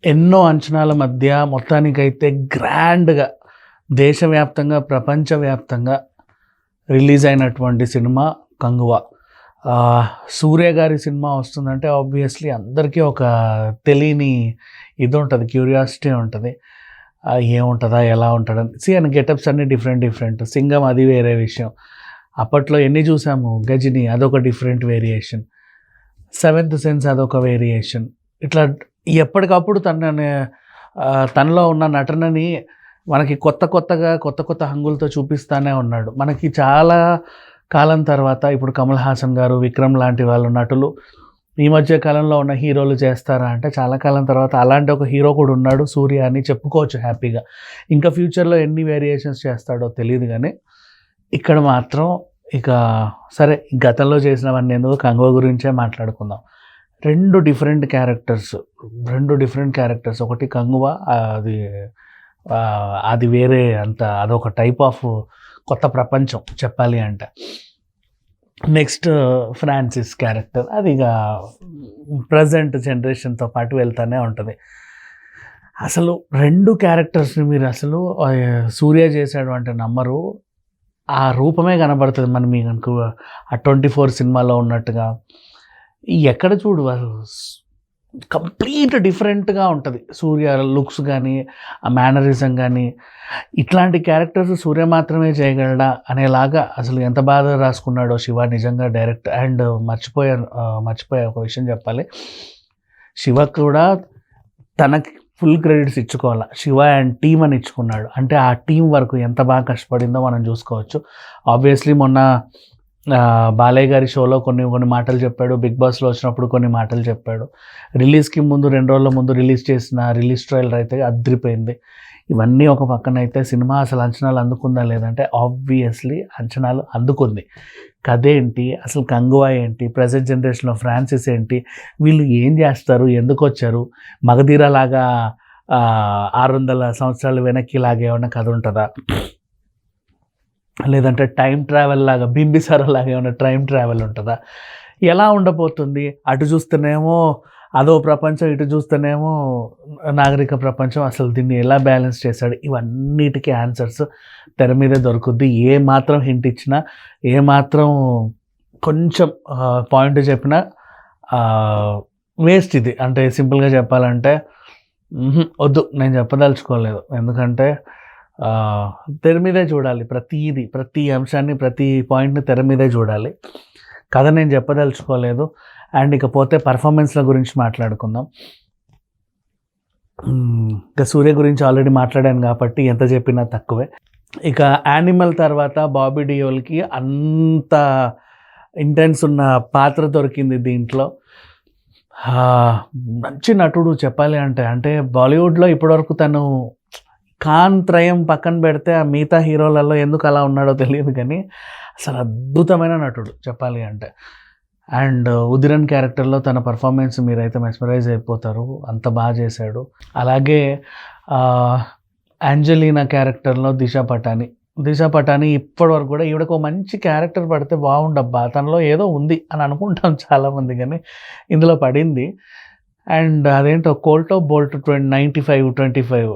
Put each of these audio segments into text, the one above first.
ఎన్నో అంచనాల మధ్య మొత్తానికైతే గ్రాండ్‌గా దేశవ్యాప్తంగా, ప్రపంచవ్యాప్తంగా రిలీజ్ అయినటువంటి సినిమా 'కంగువ'. 'సూర్య' గారి సినిమా వస్తుందంటే ఆబ్వియస్‌లీ అందరికీ ఒక తెలియని ఇదుంటది, క్యూరియాసిటీ ఉంటది. ఏముంటదా? ఎలా ఉంటాడని. ఆయన గెటప్స్ అన్నీ డిఫరెంట్. 'సింగం' అది వేరే విషయం. అప్పట్లో ఎన్ని చూసాము. 'గజిని' అదొక డిఫరెంట్ వేరియేషన్. 'సెవెంత్ సెన్స్' అదొక వేరియేషన్. ఇట్లా ఎప్పటికప్పుడు తనలో ఉన్న నటనని మనకి కొత్త హంగులతో చూపిస్తానే ఉన్నాడు. మనకి చాలా కాలం తర్వాత ఇప్పుడు 'కమల్ హాసన్' గారు, 'విక్రమ్' లాంటి వాళ్ళు నటులు ఈ మధ్య కాలంలో ఉన్న హీరోలు చేస్తారా అంటే చాలా కాలం తర్వాత అలాంటి ఒక హీరో కూడా ఉన్నాడు 'సూర్య' అని చెప్పుకోవచ్చు హ్యాపీగా. ఇంకా ఫ్యూచర్‌లో ఎన్ని వేరియేషన్స్ చేస్తాడో తెలీదు గానీ, ఇక్కడ మాత్రం ఇక సరే గతంలో చేసినవన్నీ ఎందుకు 'కంగువ' గురించే మాట్లాడుకుందాం. 2 డిఫరెంట్ క్యారెక్టర్స్. ఒకటి 'కంగువ' అది వేరే అదొక టైప్ ఆఫ్ కొత్త ప్రపంచం చెప్పాలి అంటే. నెక్స్ట్ 'ఫ్రాన్సిస్' క్యారెక్టర్ అది ఇక ప్రెజెంట్ జనరేషన్‌తో పాటు వెళ్తానే ఉంటది. అసలు 2 క్యారెక్టర్స్‌ని మీరు అసలు 'సూర్య' చేశాడు అంటే నమ్మరు. ఆ రూపమే కనబడుతది మీకు ఆ 24 సినిమాలో ఉన్నట్టుగా. ఎక్కడ చూడు కంప్లీట్ డిఫరెంట్‌గా ఉంటది. 'సూర్య' లుక్స్ గానీ, ఆ మేనరిజం గానీ, ఇట్లాంటి క్యారెక్టర్స్ 'సూర్య' మాత్రమే చేయగలడా అనేలాగా అసలు ఎంత బాగా రాసుకున్నాడో శివ నిజంగా డైరెక్ట్. అండ్ మర్చిపోయా ఒక విషయం చెప్పాలి. శివ కూడా తనకి ఫుల్ క్రెడిట్స్ ఇచ్చుకోవాల. శివ అండ్ టీమ్ అని ఇచ్చుకున్నాడు. అంటే ఆ టీం వర్క్ ఎంత బాగా కష్టపడిందో మనం చూసుకోవచ్చు. ఆబ్వియస్లీ మొన్న బాలయ్య గారి షోలో కొన్ని మాటలు చెప్పాడు. 'బిగ్ బాస్'లో వచ్చినప్పుడు కొన్ని మాటలు చెప్పాడు. రిలీజ్‌కి ముందు 2 రోజుల ముందు రిలీజ్ చేసిన రిలీజ్ ట్రైలర్ అయితే అద్రిపోయింది. ఇవన్నీ ఒక పక్కన అయితే సినిమా అసలు అంచనాలు అందుకుందా లేదంటే ఆబ్వియస్లీ అంచనాలు అందుకుంది. కథ ఏంటి, అసలు 'కంగువ' ఏంటి, ప్రెజెంట్ జనరేషన్‌లో 'ఫ్రాన్సిస్' ఏంటి, వీళ్ళు ఏం చేస్తారు, ఎందుకొచ్చారు, మగధీరలాగా 600 సంవత్సరాలు వెనక్కి లాగా ఏమన్నా కథ ఉంటుందా, లేదంటే టైం ట్రావెల్ లాగా 'బింబిసార' లాగా ఏమైనా టైం ట్రావెల్ ఉంటుందా, ఎలా ఉండబోతుంది? అటు చూస్తేనేమో అదో ప్రపంచం, ఇటు చూస్తేనేమో నాగరిక ప్రపంచం. అసలు దీన్ని ఎలా బ్యాలెన్స్ చేశాడు? ఇవన్నిటికీ ఆన్సర్స్ తెర మీదే దొరుకుద్ది. ఏ మాత్రం హింట్ ఇచ్చినా, ఏ మాత్రం కొంచెం పాయింట్ చెప్పినా వేస్ట్ ఇది. అంటే సింపుల్గా చెప్పాలంటే వద్దు, నేను చెప్పదలుచుకోలేదు. ఎందుకంటే తెర మీదే చూడాలి. ప్రతి అంశాన్ని, ప్రతి పాయింట్ని తెర మీదే చూడాలి. కథ నేను చెప్పదలుచుకోలేదు. అండ్ ఇకపోతే పర్ఫార్మెన్స్ల గురించి మాట్లాడుకుందాం. ఇక 'సూర్య' గురించి ఆల్రెడీ మాట్లాడాను కాబట్టి ఎంత చెప్పినా తక్కువే. ఇక 'యానిమల్' తర్వాత బాబీ డియోల్కి అంత ఇంటెన్స్ ఉన్న పాత్ర దొరికింది దీంట్లో. మంచి నటుడు చెప్పాలి అంటే బాలీవుడ్లో ఇప్పటివరకు తను ఖాన్ త్రయం పక్కన పెడితే ఆ మిగతా హీరోలలో ఎందుకు అలా ఉన్నాడో తెలియదు కానీ అసలు అద్భుతమైన నటుడు చెప్పాలి అంటే. అండ్ 'ఉదిరన్' క్యారెక్టర్లో తన పర్ఫార్మెన్స్ మీరైతే మెస్మరైజ్ అయిపోతారు, అంత బాగా చేశాడు. అలాగే 'యాంజెలీనా' క్యారెక్టర్లో దిశా పటాని ఇప్పటివరకు కూడా ఈవిడకు మంచి క్యారెక్టర్ పడితే బాగుండబ్బా, తనలో ఏదో ఉంది అని అనుకుంటాం చాలామంది, కానీ ఇందులో పడింది. అండ్ అదేంటో 'కోల్టో బోల్ట్ 95-25'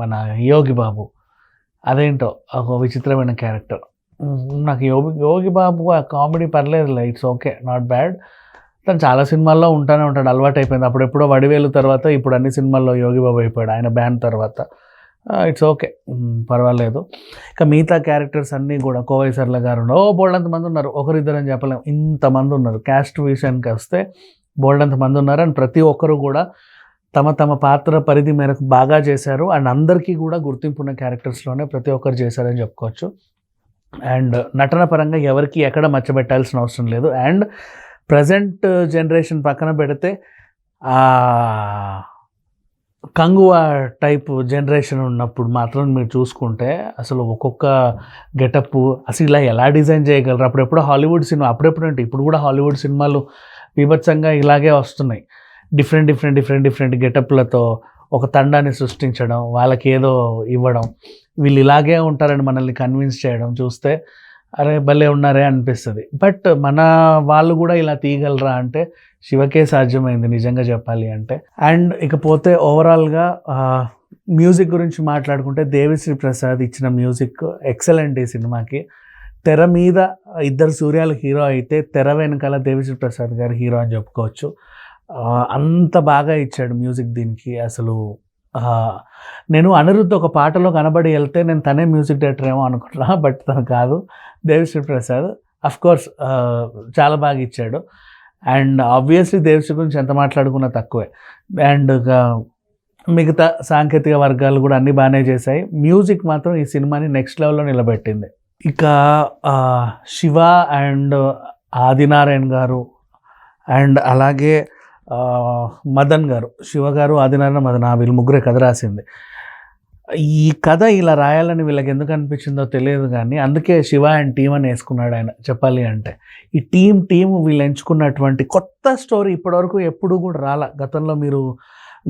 మన 'యోగి బాబు' అదేంటో ఒక విచిత్రమైన క్యారెక్టర్. నాకు యోగి బాబు ఆ కామెడీ పర్లేదులే, ఇట్స్ ఓకే, నాట్ బ్యాడ్. తను చాలా సినిమాల్లో ఉంటానే ఉంటాడు, అలవాటు అయిపోయింది. అప్పుడెప్పుడో 'వడివేలు' తర్వాత ఇప్పుడు అన్ని సినిమాల్లో యోగి బాబు అయిపోయాడు ఆయన బ్యాన్ తర్వాత. ఇట్స్ ఓకే, పర్వాలేదు. ఇక మిగతా క్యారెక్టర్స్ అన్నీ కూడా కోవై సర్ల గారు బోల్డంత మంది ఉన్నారు. ఒకరిద్దరు అని చెప్పలేము, ఇంతమంది ఉన్నారు. క్యాస్ట్ విషయానికి వస్తే బోల్డంత మంది ఉన్నారు. అండ్ ప్రతి ఒక్కరు కూడా తమ పాత్ర పరిధి మేరకు బాగా చేశారు. అండ్ అందరికీ కూడా గుర్తింపున్న క్యారెక్టర్స్లోనే ప్రతి ఒక్కరు చేశారని చెప్పుకోవచ్చు. అండ్ నటన పరంగా ఎవరికి ఎక్కడ మచ్చబెట్టాల్సిన అవసరం లేదు. అండ్ ప్రజెంట్ జనరేషన్ పక్కన పెడితే 'కంగువ' టైప్ జనరేషన్ ఉన్నప్పుడు మాత్రం మీరు చూసుకుంటే అసలు ఒక్కొక్క గెటప్ అసలు ఇలా ఎలా డిజైన్ చేయగలరు? అప్పుడెప్పుడు హాలీవుడ్ సినిమా, అప్పుడెప్పుడంటే ఇప్పుడు కూడా హాలీవుడ్ సినిమాలు బీభత్సంగా ఇలాగే వస్తున్నాయి. డిఫరెంట్ గెటప్లతో ఒక తండాన్ని సృష్టించడం, వాళ్ళకి ఏదో ఇవ్వడం, వీళ్ళు ఇలాగే ఉంటారని మనల్ని కన్విన్స్ చేయడం చూస్తే అరే భలే ఉన్నారే అనిపిస్తుంది. బట్ మన వాళ్ళు కూడా ఇలా తీయగలరా అంటే శివకే సాధ్యమైంది నిజంగా చెప్పాలి అంటే. అండ్ ఇకపోతే ఓవరాల్గా మ్యూజిక్ గురించి మాట్లాడుకుంటే దేవిశ్రీ ప్రసాద్ ఇచ్చిన మ్యూజిక్ ఎక్సలెంట్ ఈ సినిమాకి. తెర మీద ఇద్దరు సూర్యాలు హీరో అయితే తెర వెనకాల దేవిశ్రీ ప్రసాద్ గారు హీరో అని చెప్పుకోవచ్చు. అంత బాగా ఇచ్చాడు మ్యూజిక్ దీనికి. అసలు నేను అనిరుద్ధ్ ఒక పాటలో కనబడి వెళ్తే నేను తనే మ్యూజిక్ డైరెక్టర్ ఏమో అనుకుంటున్నా, బట్ తను కాదు, దేవిశ్రీ ప్రసాద్. అఫ్కోర్స్ చాలా బాగా ఇచ్చాడు. అండ్ ఆబ్వియస్లీ దేవిశ్రీ గురించి ఎంత మాట్లాడుకున్నా తక్కువే. అండ్ మిగతా సాంకేతిక వర్గాలు కూడా అన్నీ బాగానే చేశాయి. మ్యూజిక్ మాత్రం ఈ సినిమాని నెక్స్ట్ లెవెల్లో నిలబెట్టింది. ఇక శివ అండ్ ఆదినారాయణ గారు అండ్ అలాగే మదన్ గారు, శివ గారు, ఆదినారాయణ, మదన్, వీళ్ళు ముగ్గురే కథ రాసింది. ఈ కథ ఇలా రాయాలని వీళ్ళకి ఎందుకు అనిపించిందో తెలియదు కానీ అందుకే శివ అండ్ టీమ్ అని వేసుకున్నాడు ఆయన చెప్పాలి అంటే. ఈ టీం వీళ్ళు ఎంచుకున్నటువంటి కొత్త స్టోరీ ఇప్పటివరకు ఎప్పుడూ కూడా రాలా. గతంలో మీరు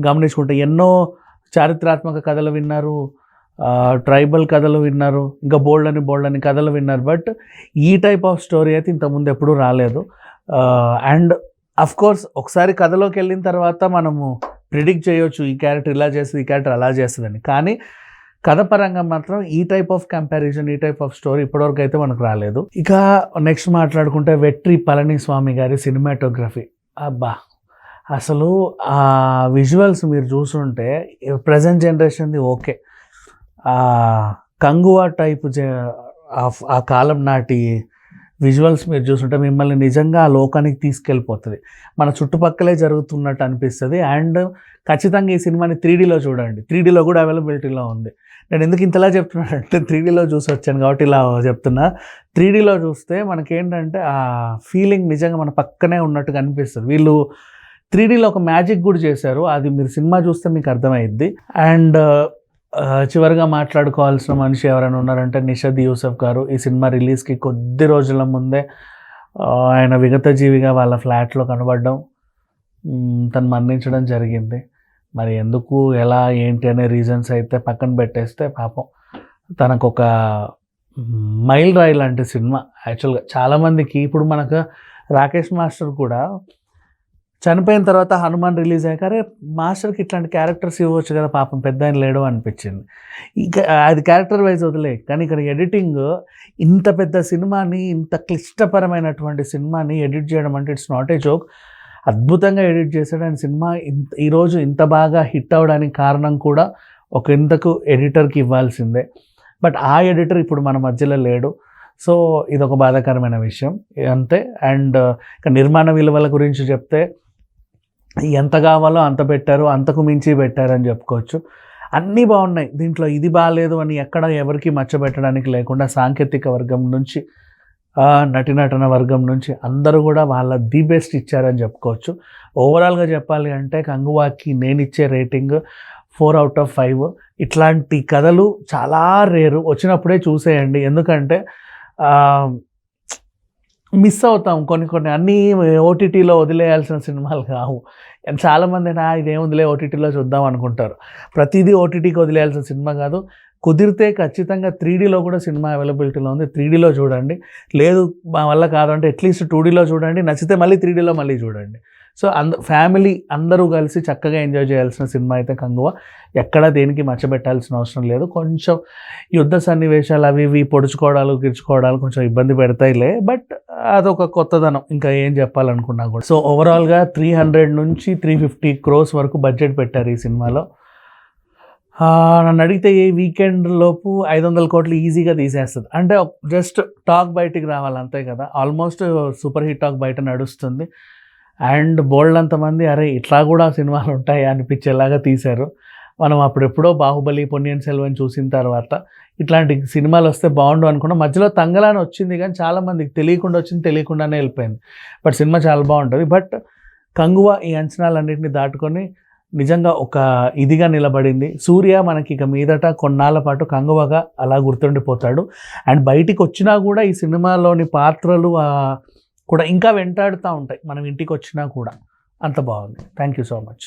గమనించుకుంటే ఎన్నో చారిత్రాత్మక కథలు విన్నారు, ట్రైబల్ కథలు విన్నారు, ఇంకా బోల్డని కథలు విన్నారు. బట్ ఈ టైప్ ఆఫ్ స్టోరీ అయితే ఇంతకుముందు ఎప్పుడూ రాలేదు. అండ్ అఫ్కోర్స్ ఒకసారి కథలోకి వెళ్ళిన తర్వాత మనము ప్రిడిక్ట్ చేయొచ్చు ఈ క్యారెక్టర్ ఇలా చేస్తుంది, ఈ క్యారెక్టర్ అలా చేస్తుందని. కానీ కథ పరంగా మాత్రం ఈ టైప్ ఆఫ్ కంపారిజన్, ఈ టైప్ ఆఫ్ స్టోరీ ఇప్పటివరకు అయితే మనకు రాలేదు. ఇక నెక్స్ట్ మాట్లాడుకుంటే వెట్రి పళనిస్వామి గారి సినిమాటోగ్రఫీ. అబ్బా, అసలు ఆ విజువల్స్ మీరు చూస్తుంటే ప్రజెంట్ జనరేషన్ది ఓకే, కంగువా టైప్ ఆ కాలం నాటి విజువల్స్ మీరు చూస్తుంటే మిమ్మల్ని నిజంగా ఆ లోకానికి తీసుకెళ్ళిపోతుంది. మన చుట్టుపక్కలే జరుగుతున్నట్టు అనిపిస్తుంది. అండ్ ఖచ్చితంగా ఈ సినిమాని 3Dలో చూడండి. 3Dలో కూడా అవైలబిలిటీలో ఉంది. నేను ఎందుకు ఇంతలా చెప్తున్నానంటే 3Dలో చూసి వచ్చాను కాబట్టి ఇలా చెప్తున్నా. 3Dలో చూస్తే మనకేంటంటే ఆ ఫీలింగ్ నిజంగా మన పక్కనే ఉన్నట్టుగా అనిపిస్తుంది. వీళ్ళు 3Dలో ఒక మ్యాజిక్ కూడా చేశారు, అది మీరు సినిమా చూస్తే మీకు అర్థమైద్ది. అండ్ చివరిగా మాట్లాడుకోవాల్సిన మనిషి ఎవరైనా ఉన్నారంటే నిషద్ యూసఫ్ గారు. ఈ సినిమా రిలీజ్కి కొద్ది రోజుల ముందే ఆయన విగత జీవిగా వాళ్ళ ఫ్లాట్లో కనబడడం, తను మరణించడం జరిగింది. మరి ఎందుకు, ఎలా, ఏంటి అనే రీజన్స్ అయితే పక్కన పెట్టేస్తే పాపం తనకు ఒక మైల్ రాయి లాంటి సినిమా. యాక్చువల్గా చాలామందికి ఇప్పుడు మనకు రాకేష్ మాస్టర్ కూడా చనిపోయిన తర్వాత హనుమాన్ రిలీజ్ అయ్యాక అరే మాస్టర్కి ఇట్లాంటి క్యారెక్టర్స్ ఇవ్వచ్చు కదా పాపం, పెద్ద ఆయన లేడు అనిపించింది. ఇంకా అది క్యారెక్టర్ వైజ్ వదిలే, కానీ ఇక్కడ ఎడిటింగ్ ఇంత పెద్ద సినిమాని, ఇంత క్లిష్టపరమైనటువంటి సినిమాని ఎడిట్ చేయడం అంటే ఇట్స్ నాట్ ఏ జోక్. అద్భుతంగా ఎడిట్ చేశాడు. అండ్ సినిమా ఈరోజు ఇంత బాగా హిట్ అవ్వడానికి కారణం కూడా ఒక ఇంతకు ఎడిటర్కి ఇవ్వాల్సిందే. బట్ ఆ ఎడిటర్ ఇప్పుడు మన మధ్యలో లేడు. సో ఇదొక బాధాకరమైన విషయం అంతే. అండ్ ఇక నిర్మాణ విలువల గురించి చెప్తే ఎంత కావాలో అంత పెట్టారు, అంతకు మించి పెట్టారని చెప్పుకోవచ్చు. అన్నీ బాగున్నాయి దీంట్లో, ఇది బాగాలేదు అని ఎక్కడ ఎవరికి మచ్చబెట్టడానికి లేకుండా సాంకేతిక వర్గం నుంచి నటినటన వర్గం నుంచి అందరూ కూడా వాళ్ళ ది బెస్ట్ ఇచ్చారని చెప్పుకోవచ్చు. ఓవరాల్గా చెప్పాలి అంటే కంగువాకి నేను ఇచ్చే రేటింగ్ 4/5. ఇట్లాంటి కథలు చాలా రేరు, వచ్చినప్పుడే చూసేయండి. ఎందుకంటే మిస్ అవుతాం కొన్ని అన్నీ ఓటీటీలో వదిలేయాల్సిన సినిమాలు కావు. చాలామంది ఇదేముందిలే ఓటీటీలో చూద్దాం అనుకుంటారు. ప్రతిదీ ఓటీటీకి వదిలేయాల్సిన సినిమా కాదు. కుదిరితే ఖచ్చితంగా 3Dలో కూడా సినిమా అవైలబిలిటీలో ఉంది, 3Dలో చూడండి. లేదు మా వల్ల కాదంటే అట్లీస్ట్ 2Dలో చూడండి, నచ్చితే మళ్ళీ 3Dలో మళ్ళీ చూడండి. సో ఫ్యామిలీ అందరూ కలిసి చక్కగా ఎంజాయ్ చేయాల్సిన సినిమా అయితే కంగువ. ఎక్కడ దేనికి మచ్చబెట్టాల్సిన అవసరం లేదు. కొంచెం యుద్ధ సన్నివేశాలు అవి ఇవి పొడుచుకోవడాలు గిడుచుకోవడాలు కొంచెం ఇబ్బంది పెడతాయిలే, బట్ అదొక కొత్తదనం, ఇంకా ఏం చెప్పాలనుకున్నా కూడా. సో ఓవరాల్గా 300 నుంచి 350 crores వరకు బడ్జెట్ పెట్టారు ఈ సినిమాలో. నన్ను అడిగితే ఈ వీకెండ్ లోపు 500 కోట్లు ఈజీగా తీసేస్తుంది. అంటే జస్ట్ టాక్ బయటికి రావాలి అంతే కదా. ఆల్మోస్ట్ సూపర్ హిట్ టాక్ బయట నడుస్తుంది. అండ్ బోల్డ్ అంతమంది అరే ఇట్లా కూడా సినిమాలు ఉంటాయి అనిపించేలాగా తీశారు. మనం అప్పుడెప్పుడో బాహుబలి, పొన్నియిన్ సెల్వన్ చూసిన తర్వాత ఇట్లాంటి సినిమాలు వస్తే బాగుండు అనుకున్నాం. మధ్యలో తంగలాని వచ్చింది కానీ చాలామందికి తెలియకుండా వచ్చింది, తెలియకుండానే వెళ్ళిపోయింది. బట్ సినిమా చాలా బాగుంటుంది. బట్ కంగువ ఈ అంచనాలన్నింటినీ దాటుకొని నిజంగా ఒక ఇదిగా నిలబడింది. సూర్య మనకి ఇక మీదట కొన్నాళ్ళ పాటు కంగువగా అలా గుర్తుండిపోతాడు. అండ్ బయటికి వచ్చినా కూడా ఈ సినిమాలోని పాత్రలు కూడా ఇంకా వెంటాడుతూ ఉంటాయి మనం ఇంటికి వచ్చినా కూడా. అంత బాగుంది. Thank you so much.